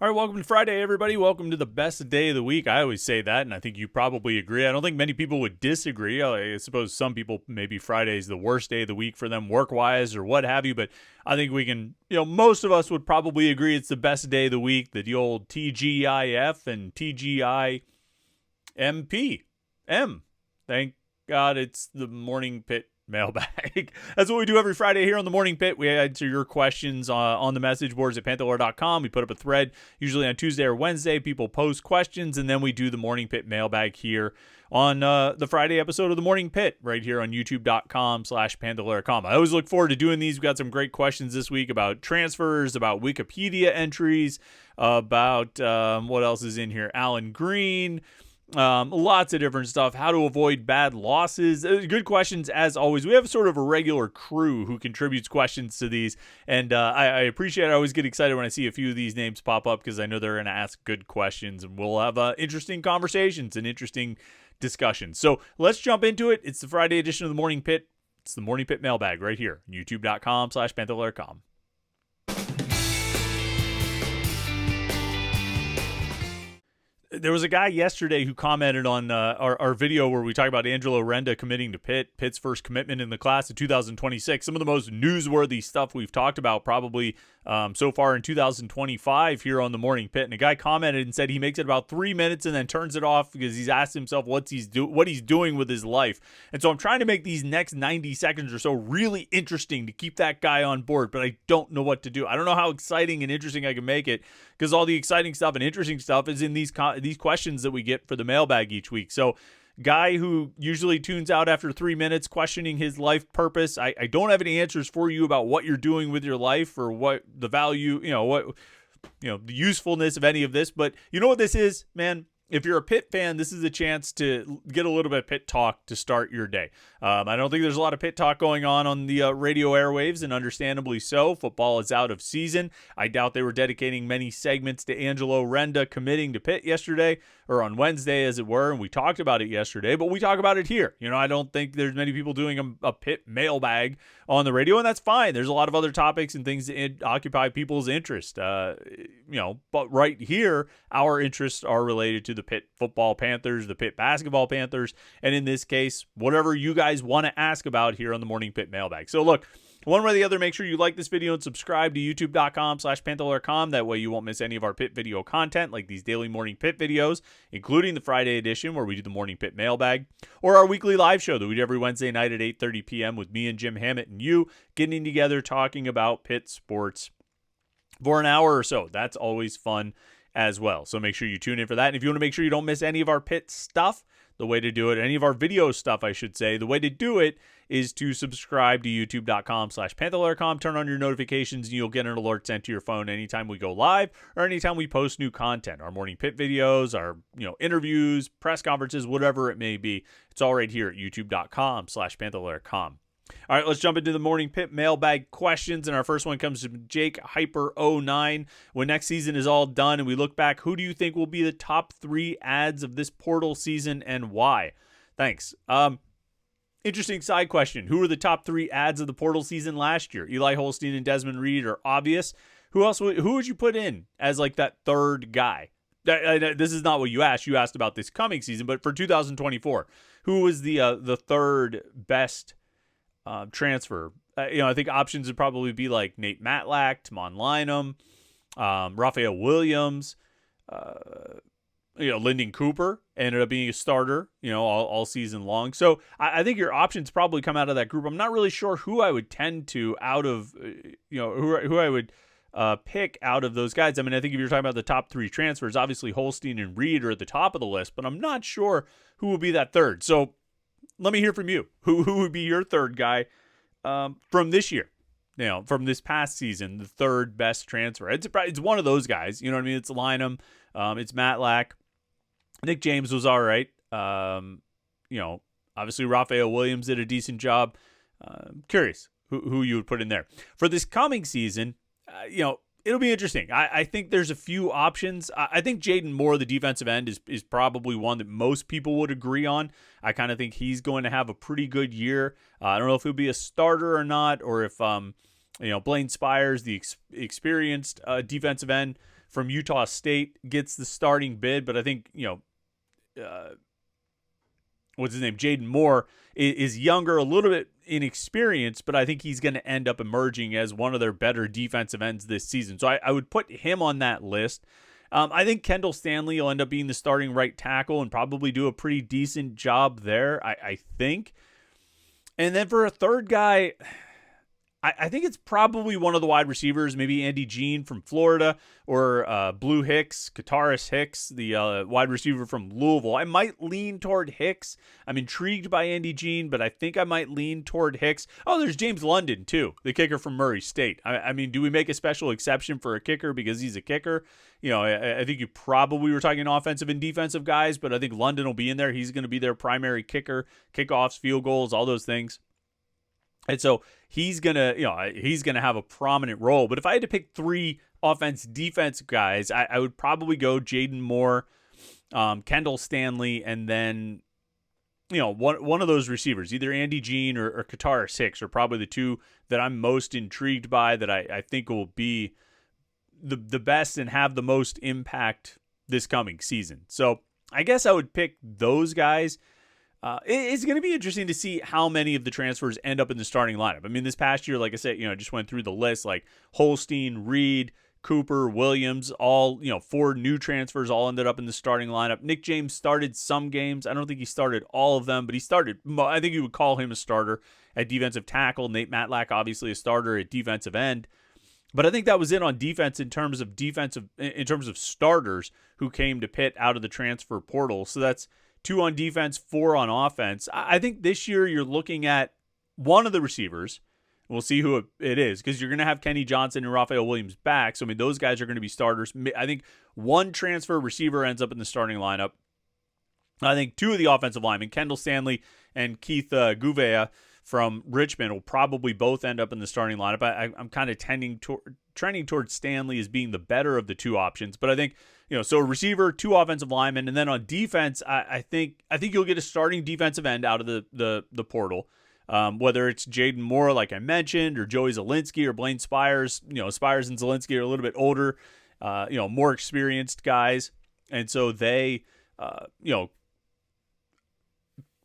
All right, welcome to Friday, everybody. Welcome to the best day of the week. I always say that, and I think you probably agree. I don't think many people would disagree. I suppose some people, maybe Friday is the worst day of the week for them work-wise or what have you, but I think we can, most of us would probably agree it's the best day of the week, the old TGIF and TGIMP. Thank God it's the Morning Pitt Mailbag. That's what we do every Friday here on the Morning Pit. We answer your questions on the message boards at Panther-Lair.com. We put up a thread usually on Tuesday or Wednesday. People post questions, and then we do the Morning Pit Mailbag here on the Friday episode of the Morning Pit right here on YouTube.com/Panther-Lair.com. I always look forward to doing these. We've got some great questions this week about transfers, about Wikipedia entries, about what else is in here? Alan Green. Lots of different stuff. How to avoid bad losses. Good questions as always. We have sort of a regular crew who contributes questions to these, and I appreciate it. I always get excited when I see a few of these names pop up because I know they're going to ask good questions, and we'll have interesting conversations and interesting discussions. So let's jump into it. It's the Friday edition of the Morning Pit. It's the Morning Pit Mailbag right here, YouTube.com/Panther-Lair.com. There was a guy yesterday who commented on our video where we talk about Angelo Renda committing to Pitt, Pitt's first commitment in the class of 2026. Some of the most newsworthy stuff we've talked about probably so far in 2025 here on the Morning Pit. And a guy commented and said he makes it about 3 minutes and then turns it off because he's asked himself what he's doing with his life. And so I'm trying to make these next 90 seconds or so really interesting to keep that guy on board, but I don't know what to do. I don't know how exciting and interesting I can make it because all the exciting stuff and interesting stuff is in these questions that we get for the mailbag each week. So guy who usually tunes out after 3 minutes questioning his life purpose. I don't have any answers for you about what you're doing with your life or what the value, the usefulness of any of this. But you know what this is, man? If you're a Pitt fan, this is a chance to get a little bit of Pitt talk to start your day. I don't think there's a lot of Pitt talk going on the radio airwaves, and understandably so. Football is out of season. I doubt they were dedicating many segments to Angelo Renda committing to Pitt yesterday, or on Wednesday as it were, and we talked about it yesterday, but we talk about it here. I don't think there's many people doing a Pitt mailbag on the radio, and that's fine. There's a lot of other topics and things that occupy people's interest, but right here, our interests are related to the Pitt football Panthers, the Pitt basketball Panthers, and in this case, whatever you guys want to ask about here on the Morning Pit Mailbag. So look, one way or the other, make sure you like this video and subscribe to youtube.com/Panther-Lair.com. That way you won't miss any of our Pitt video content, like these daily Morning Pit videos, including the Friday edition where we do the Morning Pit Mailbag, or our weekly live show that we do every Wednesday night at 8:30 p.m. with me and Jim Hammett and you getting together talking about Pitt sports for an hour or so. That's always fun as well. So make sure you tune in for that. And if you want to make sure you don't miss any of our Pitt stuff, the way to do it, any of our video stuff, I should say, the way to do it is to subscribe to youtube.com/Panther-Lair.com. Turn on your notifications and you'll get an alert sent to your phone anytime we go live or anytime we post new content. Our Morning Pit videos, our interviews, press conferences, whatever it may be. It's all right here at youtube.com/Panther-Lair.com. All right, let's jump into the Morning Pit mailbag questions. And our first one comes from Jake Hyper09. When next season is all done and we look back, who do you think will be the top 3 ads of this portal season and why? Thanks. Interesting side question. Who were the top 3 ads of the portal season last year? Eli Holstein and Desmond Reed are obvious. Who would you put in as like that third guy? This is not what you asked. You asked about this coming season, but for 2024, who was the third best transfer? I think options would probably be like Nate Matlack, Tamon Lynam, Raphael Williams, Lyndon Cooper ended up being a starter, all season long. So I think your options probably come out of that group. I'm not really sure who I would tend to out of, who I would pick out of those guys. I mean, I think if you're talking about the top 3 transfers, obviously Holstein and Reed are at the top of the list, but I'm not sure who will be that third. So let me hear from you. Who would be your third guy from this year? From this past season, the third best transfer. It's one of those guys. You know what I mean? It's Lynam. It's Matlack. Nick James was all right. Obviously Raphael Williams did a decent job. Curious who you would put in there. For this coming season, it'll be interesting. I think there's a few options. I think Jaden Moore, the defensive end, is probably one that most people would agree on. I kind of think he's going to have a pretty good year. I don't know if he'll be a starter or not, or if Blaine Spires, the experienced defensive end from Utah State gets the starting bid, but I think, what's his name? Jaden Moore is younger, a little bit inexperienced, but I think he's going to end up emerging as one of their better defensive ends this season. So I would put him on that list. I think Kendall Stanley will end up being the starting right tackle and probably do a pretty decent job there, I think. And then for a third guy, I think it's probably one of the wide receivers, maybe Andy Jean from Florida, or Blue Hicks, Kataris Hicks, the wide receiver from Louisville. I might lean toward Hicks. I'm intrigued by Andy Jean, but I think I might lean toward Hicks. Oh, there's James London, too, the kicker from Murray State. I mean, do we make a special exception for a kicker because he's a kicker? I think you probably were talking offensive and defensive guys, but I think London will be in there. He's going to be their primary kicker, kickoffs, field goals, all those things. And so he's gonna have a prominent role. But if I had to pick three offense defense guys, I would probably go Jaden Moore, Kendall Stanley, and then one of those receivers, either Andy Jean or Kataris Hicks, are probably the two that I'm most intrigued by, that I think will be the best and have the most impact this coming season. So I guess I would pick those guys. It's going to be interesting to see how many of the transfers end up in the starting lineup. I mean, this past year, like I said, I just went through the list, like Holstein, Reed, Cooper, Williams, all, 4 new transfers all ended up in the starting lineup. Nick James started some games. I don't think he started all of them, but he started. I think you would call him a starter at defensive tackle. Nate Matlack, obviously a starter at defensive end. But I think that was it on defense in terms of starters who came to Pitt out of the transfer portal. So that's 2 on defense, 4 on offense. I think this year you're looking at one of the receivers. We'll see who it is, because you're going to have Kenny Johnson and Raphael Williams back. So, I mean, those guys are going to be starters. I think one transfer receiver ends up in the starting lineup. I think 2 of the offensive linemen, Kendall Stanley and Keith Gouveia from Richmond, will probably both end up in the starting lineup. I'm kind of trending towards Stanley as being the better of the 2 options. But I think, so a receiver, 2 offensive linemen, and then on defense, I think you'll get a starting defensive end out of the portal. Whether it's Jaden Moore, like I mentioned, or Joey Zielinski or Blaine Spires. Spires and Zielinski are a little bit older, more experienced guys. And so they,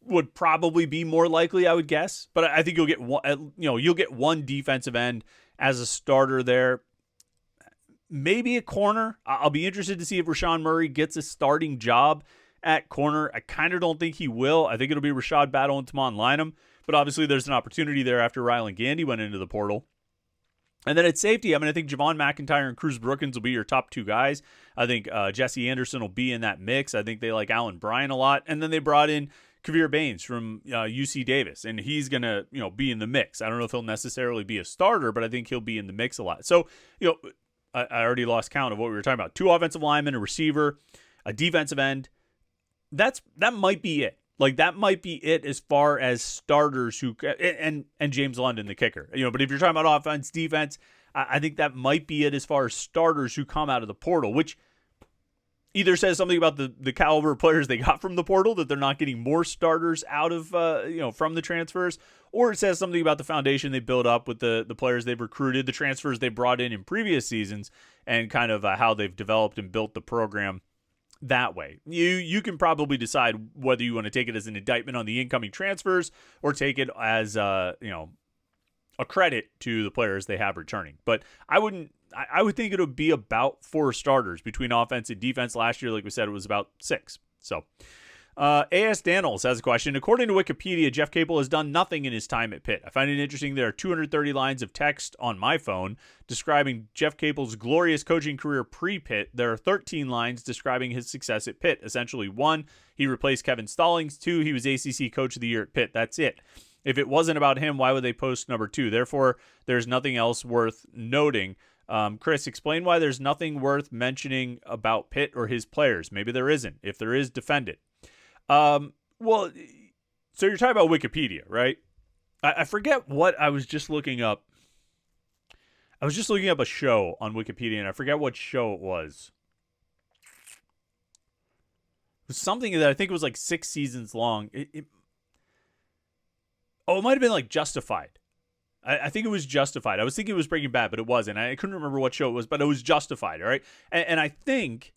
would probably be more likely, I would guess. But I think you'll get one defensive end as a starter there. Maybe a corner. I'll be interested to see if Rashawn Murray gets a starting job at corner. I kind of don't think he will. I think it'll be Rashad Battle and Tamon Lynam. But obviously there's an opportunity there after Rylan Gandy went into the portal. And then at safety, I think Javon McIntyre and Cruz Brookins will be your top 2 guys. I think Jesse Anderson will be in that mix. I think they like Allen Bryan a lot. And then they brought in Kavir Baines from UC Davis, and he's going to be in the mix. I don't know if he'll necessarily be a starter, but I think he'll be in the mix a lot. So, I already lost count of what we were talking about. 2 offensive linemen, a receiver, a defensive end. That might be it. Like, that might be it as far as starters and James London, the kicker. But if you're talking about offense, defense, I think that might be it as far as starters who come out of the portal, which either says something about the caliber of players they got from the portal, that they're not getting more starters out of from the transfers, or it says something about the foundation they built up with the players they've recruited, the transfers they brought in previous seasons, and kind of how they've developed and built the program that way. You can probably decide whether you want to take it as an indictment on the incoming transfers or take it as a credit to the players they have returning. But I would think it would be about 4 starters between offense and defense. Last year, like we said, it was about 6. So A.S. Daniels has a question. According to Wikipedia, Jeff Capel has done nothing in his time at Pitt. I find it interesting there are 230 lines of text on my phone describing Jeff Capel's glorious coaching career pre-Pitt. There are 13 lines describing his success at Pitt. Essentially, 1, he replaced Kevin Stallings. 2, he was ACC Coach of the Year at Pitt. That's it. If it wasn't about him, why would they post number 2? Therefore, there's nothing else worth noting. Chris, explain why there's nothing worth mentioning about Pitt or his players. Maybe there isn't. If there is, defend it. Well, so you're talking about Wikipedia, right? I forget what I was just looking up. I was just looking up a show on Wikipedia, and I forget what show it was. It was something that I think was like 6 seasons long. It might have been like Justified. I think it was Justified. I was thinking it was Breaking Bad, but it wasn't. I couldn't remember what show it was, but it was Justified, all right? And I think,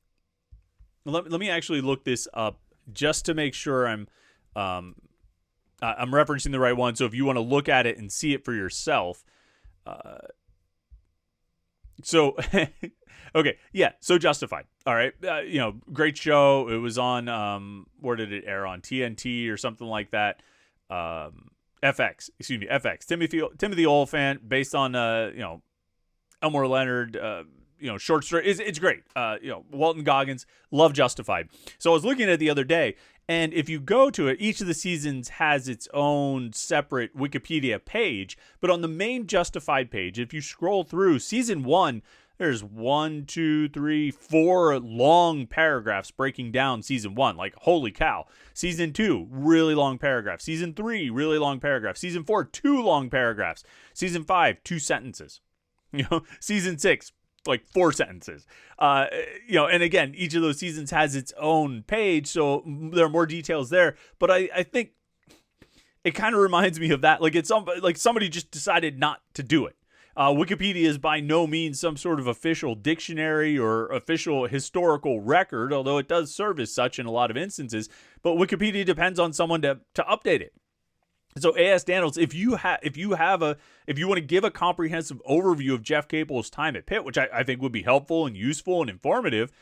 let me actually look this up just to make sure I'm referencing the right one. So if you want to look at it and see it for yourself. Okay, yeah, so Justified. All right, great show. It was on, where did it air on? TNT or something like that. FX. Timothy Olyphant, based on Elmore Leonard. Short story. It's great. Walton Goggins. Love Justified. So I was looking at it the other day, and if you go to it, each of the seasons has its own separate Wikipedia page. But on the main Justified page, if you scroll through season 1, there's 1, 2, 3, 4 long paragraphs breaking down season 1. Like, holy cow. Season 2, really long paragraph. Season 3, really long paragraph. Season 4, 2 long paragraphs. Season 5, 2 sentences. Season 6, like 4 sentences. And again, each of those seasons has its own page, so there are more details there. But I think it kind of reminds me of that. Like, it's somebody just decided not to do it. Wikipedia is by no means some sort of official dictionary or official historical record, although it does serve as such in a lot of instances. But Wikipedia depends on someone to update it. So A.S. Daniels, if you want to give a comprehensive overview of Jeff Capel's time at Pitt, which I think would be helpful and useful and informative,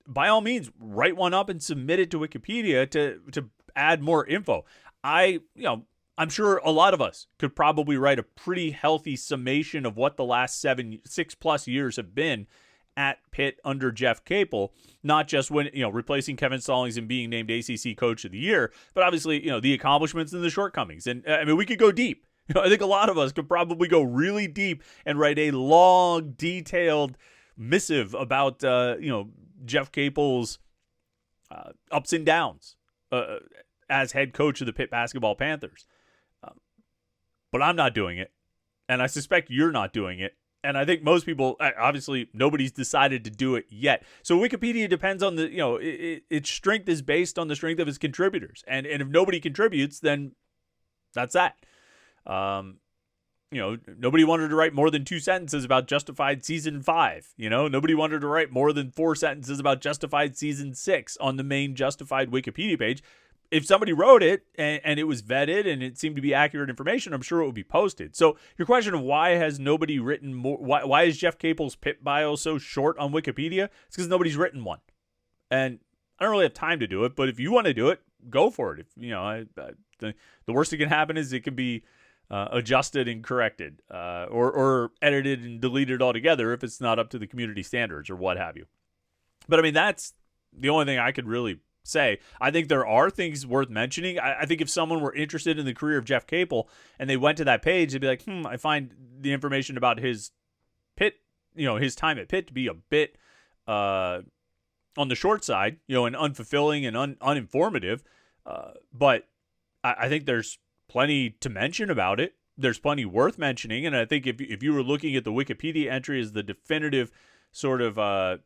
by all means, write one up and submit it to Wikipedia to add more info. I'm sure a lot of us could probably write a pretty healthy summation of what the last 6+ years have been at Pitt under Jeff Capel, not just when, replacing Kevin Stallings and being named ACC Coach of the Year, but obviously, the accomplishments and the shortcomings. And we could go deep. I think a lot of us could probably go really deep and write a long, detailed missive about, Jeff Capel's ups and downs as head coach of the Pitt basketball Panthers. But I'm not doing it, and I suspect you're not doing it. And I think most people, obviously, nobody's decided to do it yet. So Wikipedia depends on its strength is based on the strength of its contributors. And if nobody contributes, then that's that. Nobody wanted to write more than 2 sentences about Justified Season 5. Nobody wanted to write more than 4 sentences about Justified Season 6 on the main Justified Wikipedia page. If somebody wrote it and it was vetted and it seemed to be accurate information, I'm sure it would be posted. So your question of why has nobody written more, why is Jeff Capel's Pitt bio so short on Wikipedia? It's because nobody's written one. And I don't really have time to do it, but if you want to do it, go for it. The worst that can happen is it can be adjusted and corrected or edited and deleted altogether if it's not up to the community standards or what have you. But that's the only thing I could really say. I think there are things worth mentioning. I think if someone were interested in the career of Jeff Capel and they went to that page, they'd be like, I find the information about his Pitt, his time at Pitt to be a bit on the short side, and unfulfilling and uninformative. But I think there's plenty to mention about it. There's plenty worth mentioning. And I think if you were looking at the Wikipedia entry as the definitive sort of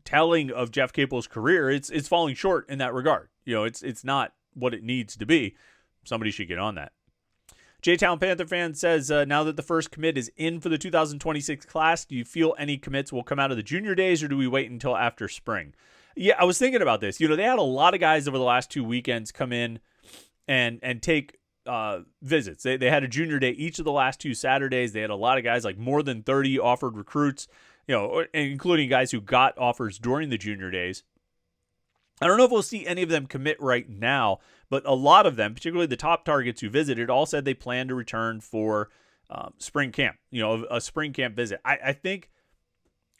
telling of Jeff Capel's career, it's falling short in that regard. It's not what it needs to be. Somebody should get on that. J-Town Panther fan says, now that the first commit is in for the 2026 class, do you feel any commits will come out of the junior days, or do we wait until after spring? Yeah, I was thinking about this. They had a lot of guys over the last 2 weekends come in and take visits. They had a junior day each of the last 2 Saturdays. They had a lot of guys, like more than 30 offered recruits, including guys who got offers during the junior days. I don't know if we'll see any of them commit right now, but a lot of them, particularly the top targets who visited, all said they plan to return for spring camp, a spring camp visit. I think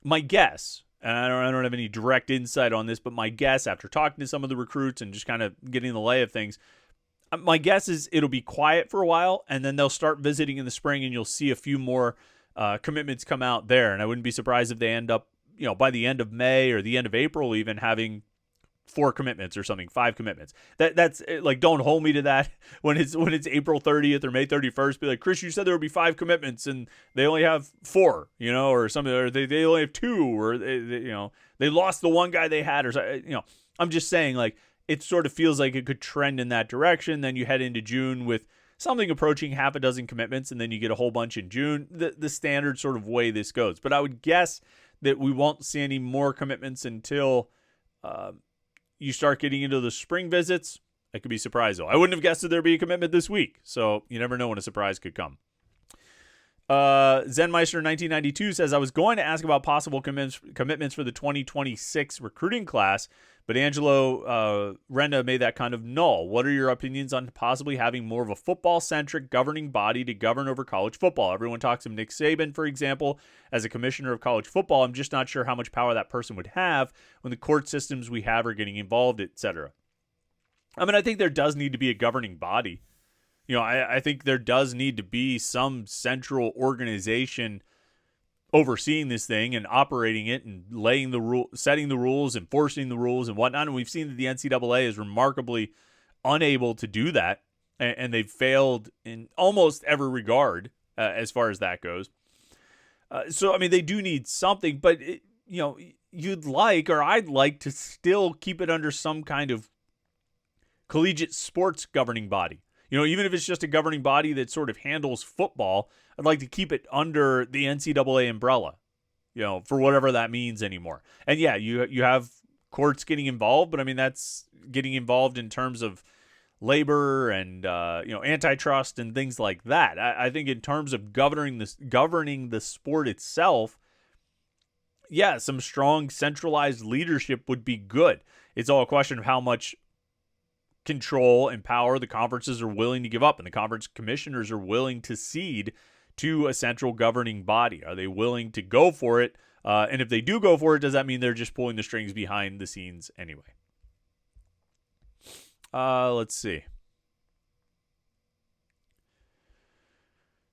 my guess, and I don't have any direct insight on this, but my guess after talking to some of the recruits and just kind of getting the lay of things, my guess is it'll be quiet for a while, and then they'll start visiting in the spring, and you'll see a few more commitments come out there. And I wouldn't be surprised if they end up, by the end of May or the end of April, even having 4 commitments or something, 5 commitments. That's like, don't hold me to that when it's April 30th or May 31st. Be like, Chris, you said there would be 5 commitments and they only have 4, or something, or they only have 2, or they lost the one guy they had, or something. I'm just saying, like, it sort of feels like it could trend in that direction. Then you head into June with something approaching half a dozen commitments, and then you get a whole bunch in June, the standard sort of way this goes. But I would guess that we won't see any more commitments until you start getting into the spring visits. I could be surprised, though. I wouldn't have guessed that there'd be a commitment this week, so you never know when a surprise could come. Zenmeister 1992 says, I was going to ask about possible commitments for the 2026 recruiting class, but Angelo Renda made that kind of null. What are your opinions on possibly having more of a football-centric governing body to govern over college football? Everyone talks of Nick Saban, for example, as a commissioner of college football. I'm just not sure how much power that person would have when the court systems we have are getting involved, etc. I mean, I think there does need to be a governing body. You know, I think there does need to be some central organization overseeing this thing and operating it and laying the rule, setting the rules, enforcing the rules and whatnot. And we've seen that the NCAA is remarkably unable to do that, and they've failed in almost every regard as far as that goes. So, I mean, they do need something, but, you'd like, or I'd like to still keep it under some kind of collegiate sports governing body. You know, even if it's just a governing body that sort of handles football, I'd like to keep it under the NCAA umbrella, for whatever that means anymore. And yeah, you have courts getting involved, but I mean, that's getting involved in terms of labor and, antitrust and things like that. I think in terms of governing the sport itself, yeah, some strong centralized leadership would be good. It's all a question of how much control and power the conferences are willing to give up, and the conference commissioners are willing to cede to a central governing body. Are they willing to go for it? And if they do go for it, does that mean they're just pulling the strings behind the scenes anyway? Let's see.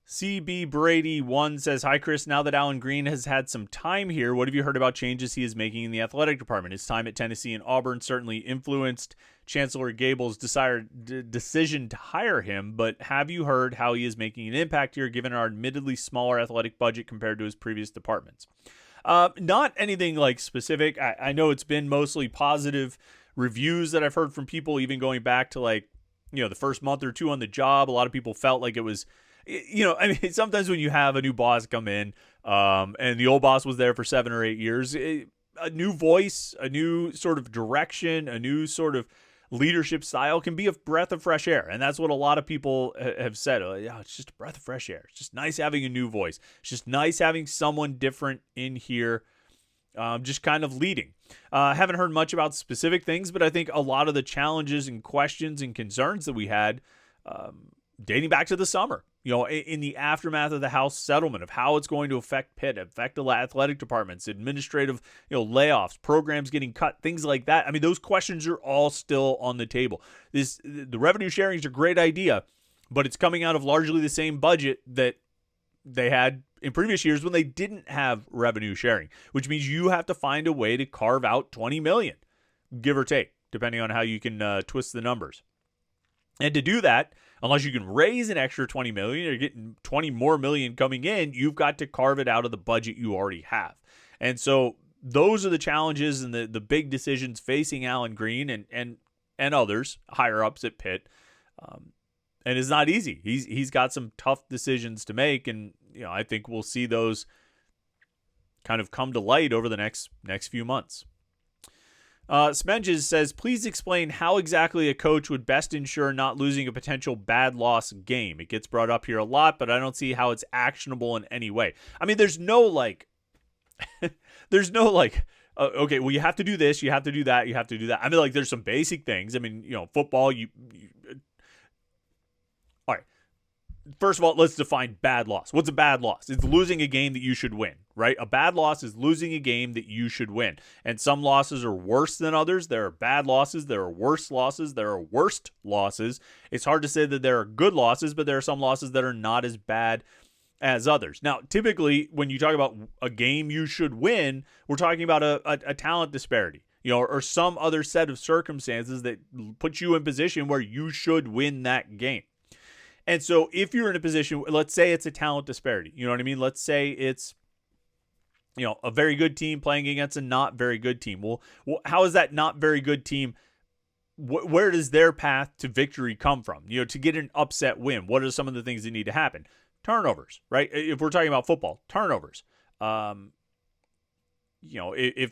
CB Brady 1 says, hi, Chris. Now that Alan Green has had some time here, what have you heard about changes he is making in the athletic department? His time at Tennessee and Auburn certainly influenced Chancellor Gable's decision to hire him, but have you heard how he is making an impact here given our admittedly smaller athletic budget compared to his previous departments? Not anything like specific. I know it's been mostly positive reviews that I've heard from people, even going back to the first month or two on the job. A lot of people felt like it was, sometimes when you have a new boss come in, and the old boss was there for 7 or 8 years, a new voice, a new sort of direction, a new sort of leadership style can be a breath of fresh air. And that's what a lot of people have said. Yeah, it's just a breath of fresh air. It's just nice having a new voice. It's just nice having someone different in here, just kind of leading. Haven't heard much about specific things, but I think a lot of the challenges and questions and concerns that we had dating back to the summer, in the aftermath of the House settlement, of how it's going to affect Pitt, affect the athletic departments, administrative, layoffs, programs getting cut, things like that. I mean, those questions are all still on the table. The revenue sharing is a great idea, but it's coming out of largely the same budget that they had in previous years when they didn't have revenue sharing, which means you have to find a way to carve out $20 million, give or take, depending on how you can twist the numbers. And to do that, unless you can raise an extra $20 million or get $20 more million coming in, you've got to carve it out of the budget you already have. And so those are the challenges and the big decisions facing Alan Green and others higher ups at Pitt. And it's not easy. He's got some tough decisions to make, and I think we'll see those kind of come to light over the next few months. Spenges says, please explain how exactly a coach would best ensure not losing a potential bad loss game. It gets brought up here a lot, but I don't see how it's actionable in any way. I mean, there's no okay, well, you have to do this, you have to do that, you have to do that. I mean, there's some basic things. I mean, football, all right. First of all, let's define bad loss. What's a bad loss? It's losing a game that you should win, right? A bad loss is losing a game that you should win. And some losses are worse than others. There are bad losses. There are worse losses. There are worst losses. It's hard to say that there are good losses, but there are some losses that are not as bad as others. Now, typically, when you talk about a game you should win, we're talking about a talent disparity, or some other set of circumstances that put you in position where you should win that game. And so if you're in a position, let's say it's a talent disparity, you know what I mean? Let's say it's, a very good team playing against a not very good team. Well, how is that not very good team where does their path to victory come from? To get an upset win, what are some of the things that need to happen? Turnovers, right? If we're talking about football, turnovers. If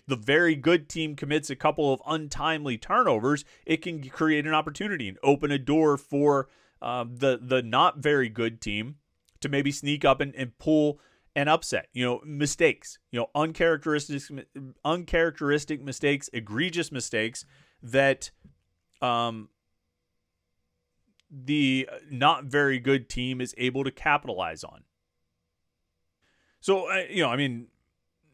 the very good team commits a couple of untimely turnovers, it can create an opportunity and open a door for the not very good team to maybe sneak up and pull an upset. Mistakes, uncharacteristic mistakes, egregious mistakes that the not very good team is able to capitalize on. So,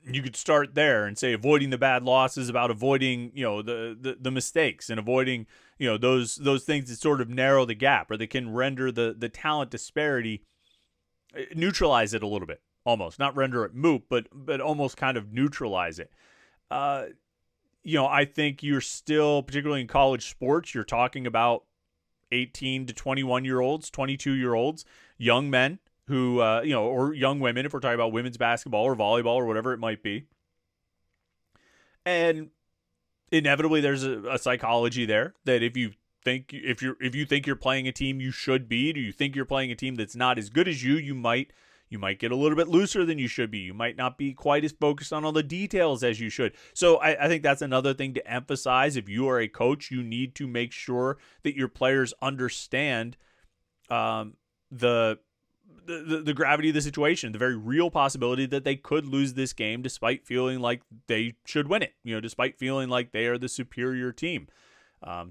you could start there and say avoiding the bad losses is about avoiding, the mistakes and avoiding, those things that sort of narrow the gap, or they can render the talent disparity, neutralize it a little bit, almost not render it moot, but almost kind of neutralize it. I think you're still, particularly in college sports, you're talking about 18 to 21-year-olds, 22-year-olds, young men who, or young women, if we're talking about women's basketball or volleyball or whatever it might be. And inevitably there's a psychology there that if you think you're playing a team you should beat, or you think you're playing a team that's not as good as you might get a little bit looser than you should be. You might not be quite as focused on all the details as you should. So I think that's another thing to emphasize. If you are a coach, you need to make sure that your players understand the gravity of the situation, the very real possibility that they could lose this game despite feeling like they should win it, despite feeling like they are the superior team.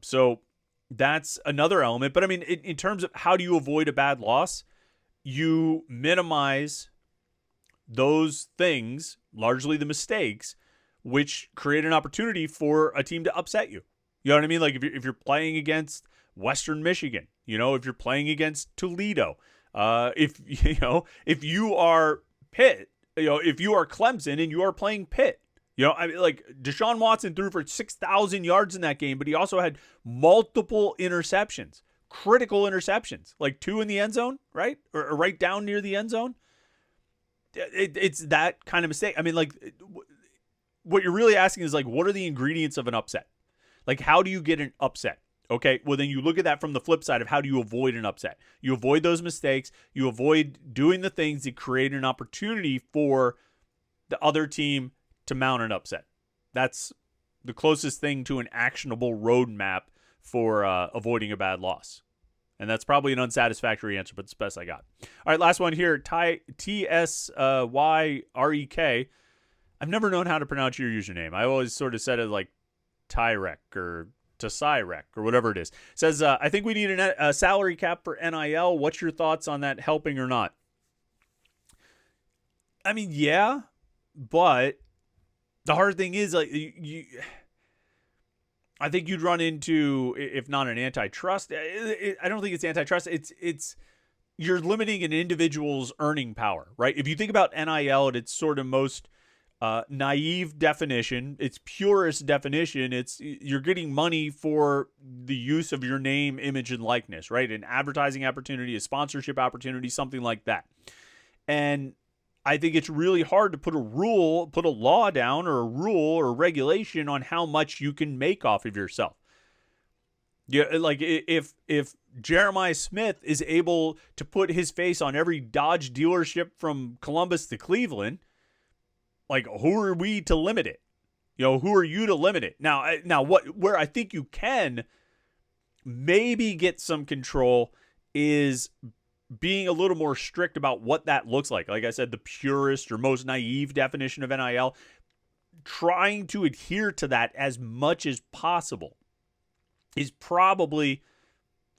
So that's another element. But in terms of how do you avoid a bad loss, you minimize those things, largely the mistakes, which create an opportunity for a team to upset you. You know what I mean? Like if you're playing against Western Michigan, if you're playing against Toledo, if you are Pitt, if you are Clemson and you are playing Pitt, Deshaun Watson threw for 6,000 yards in that game, but he also had multiple interceptions. Critical interceptions, like 2 in the end zone, right? Or right down near the end zone. It's that kind of mistake. What you're really asking is what are the ingredients of an upset? Like, how do you get an upset? Okay, well, then you look at that from the flip side of how do you avoid an upset? You avoid those mistakes. You avoid doing the things that create an opportunity for the other team to mount an upset. That's the closest thing to an actionable roadmap for avoiding a bad loss. And that's probably an unsatisfactory answer, but it's the best I got. All right, last one here. TsyRek. I've never known how to pronounce your username. I always sort of said it like Tyrek or Tsyrek or whatever it is. It says, I think we need a salary cap for NIL. What's your thoughts on that helping or not? Yeah, but the hard thing is I think you'd run into, if not an antitrust, I don't think it's antitrust. It's you're limiting an individual's earning power, right? If you think about NIL at its sort of most naive definition, its purest definition, you're getting money for the use of your name, image, and likeness, right? An advertising opportunity, a sponsorship opportunity, something like that. And I think it's really hard to put a law down or a rule or a regulation on how much you can make off of yourself. Yeah, like if Jeremiah Smith is able to put his face on every Dodge dealership from Columbus to Cleveland, who are we to limit it? Who are you to limit it? Now where I think you can maybe get some control is being a little more strict about what that looks like. Like I said, the purest or most naive definition of NIL, trying to adhere to that as much as possible is probably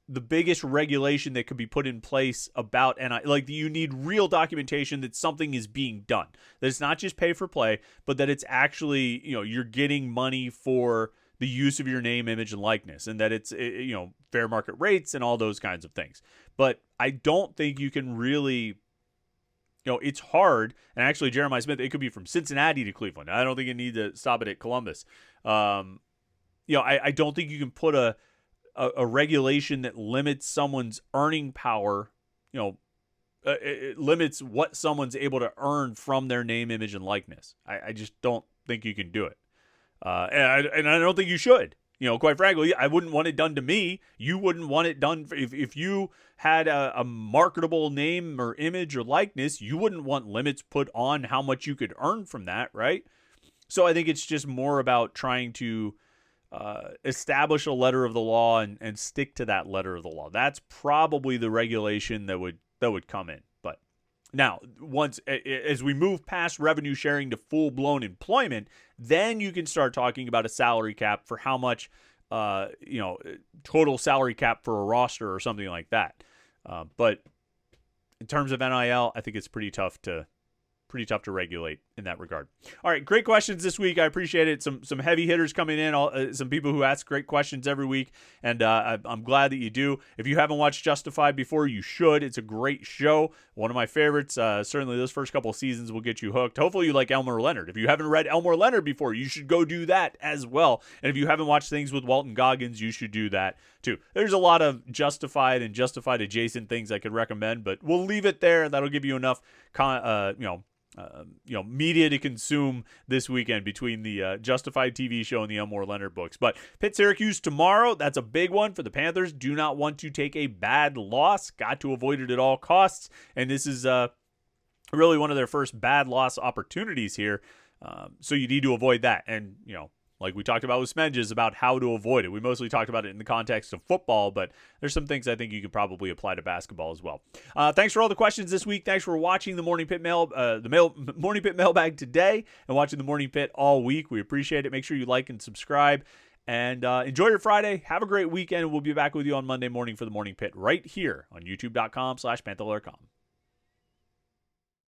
the biggest regulation that could be put in place about NIL. You need real documentation that something is being done. That it's not just pay for play, but that it's actually, you're getting money for the use of your name, image, and likeness, and that it's, fair market rates and all those kinds of things. But I don't think you can really, it's hard. And actually, Jeremiah Smith, it could be from Cincinnati to Cleveland. I don't think you need to stop it at Columbus. I don't think you can put a regulation that limits someone's earning power, it limits what someone's able to earn from their name, image, and likeness. I just don't think you can do it. And I don't think you should. Quite frankly, I wouldn't want it done to me. You wouldn't want it done. If you had a marketable name or image or likeness, you wouldn't want limits put on how much you could earn from that, right? So I think it's just more about trying to establish a letter of the law and stick to that letter of the law. That's probably the regulation that would come in. But now, as we move past revenue sharing to full-blown employment, then you can start talking about a salary cap for how much, total salary cap for a roster or something like that. But in terms of NIL, I think it's pretty tough to regulate in that regard. All right, great questions this week. I appreciate it. Some heavy hitters coming in, some people who ask great questions every week, and I'm glad that you do. If you haven't watched Justified before, you should. It's a great show. One of my favorites. Certainly those first couple of seasons will get you hooked. Hopefully you like Elmore Leonard. If you haven't read Elmore Leonard before, you should go do that as well. And if you haven't watched things with Walton Goggins, you should do that too. There's a lot of Justified and Justified adjacent things I could recommend, but we'll leave it there. That'll give you enough media to consume this weekend between the Justified TV show and the Elmore Leonard books. But Pitt Syracuse tomorrow, that's a big one for the Panthers. Do not want to take a bad loss. Got to avoid it at all costs. And this is really one of their first bad loss opportunities here. So you need to avoid that. And, like we talked about with Smenges about how to avoid it. We mostly talked about it in the context of football, but there's some things I think you could probably apply to basketball as well. Thanks for all the questions this week. Thanks for watching the Morning Pitt Morning Pitt Mailbag today and watching the Morning Pitt all week. We appreciate it. Make sure you like and subscribe and enjoy your Friday. Have a great weekend. We'll be back with you on Monday morning for the Morning Pit right here on youtube.com/Panther-Lair.com.